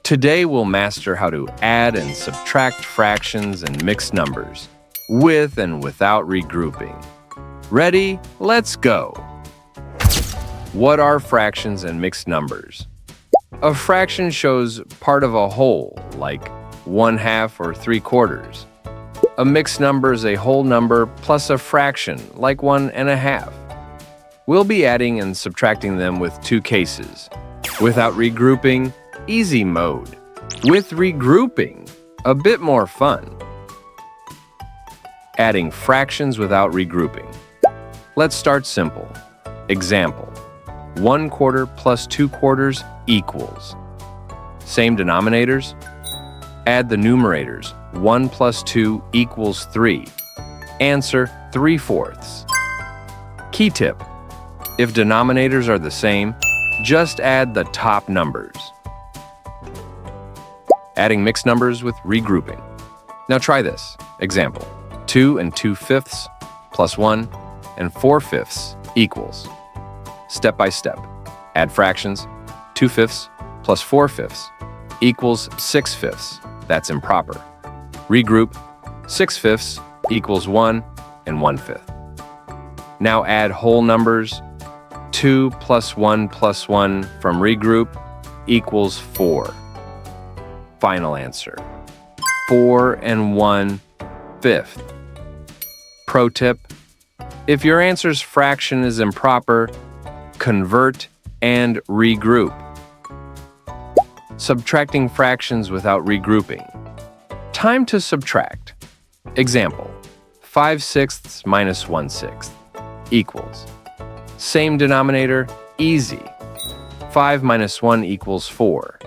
Today we'll master how to add and subtract fractions and mixed numbers, with and without regrouping. Ready? Let's go! What are fractions and mixed numbers? A fraction shows part of a whole, like 1/2 or 3/4. A mixed number is a whole number plus a fraction, like 1/2. We'll be adding and subtracting them with two cases. Without regrouping, easy mode. With regrouping, a bit more fun. Adding fractions without regrouping. Let's start simple. Example: 1/4 plus 2/4 equals. Same denominators? Add the numerators. 1 plus 2 equals 3. Answer 3/4. Key tip: if denominators are the same, just add the top numbers. Adding mixed numbers with regrouping. Now try this. Example: 2 2/5 plus 1 4/5 equals. Step by step. Add fractions. 2/5 plus 4/5 equals 6/5. That's improper. Regroup. 6/5 equals 1 1/5. Now add whole numbers. 2 plus 1 plus 1 from regroup equals 4. Final answer: 4 1/5. Pro tip: if your answer's fraction is improper, convert and regroup. Subtracting fractions without regrouping. Time to subtract. Example: 5/6 minus 1/6 equals. Same denominator, easy. 5 minus 1 equals 4.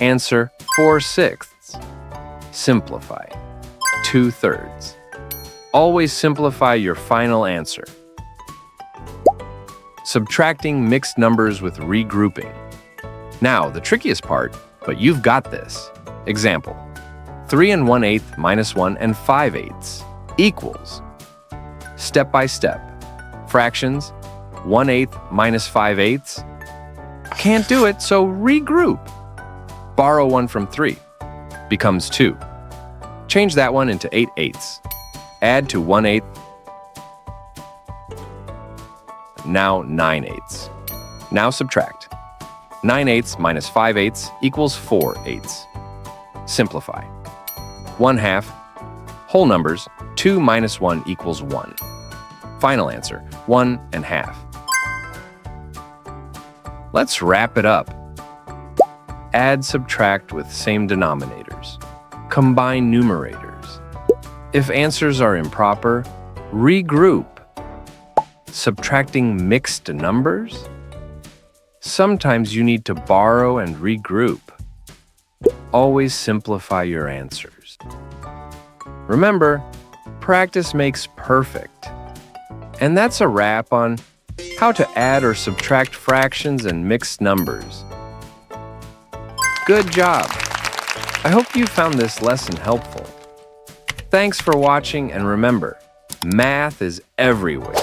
Answer 4/6. Simplify. 2/3. Always simplify your final answer. Subtracting mixed numbers with regrouping. Now, the trickiest part, but you've got this. Example: 3 1/8 minus 1 5/8 equals. Step by step. Fractions: 1/8 minus 5/8. Can't do it, so regroup. Borrow 1 from 3. Becomes 2. Change that one into 8/8. Add to 1/8. Now 9/8. Now subtract. 9/8 minus 5/8 equals 4/8. Simplify. 1/2. Whole numbers. 2 minus 1 equals 1. Final answer: 1/2. Let's wrap it up. Add, subtract with same denominators. Combine numerators. If answers are improper, regroup. Subtracting mixed numbers? Sometimes you need to borrow and regroup. Always simplify your answers. Remember, practice makes perfect. And that's a wrap on how to add or subtract fractions and mixed numbers. Good job! I hope you found this lesson helpful. Thanks for watching, and remember, math is everywhere.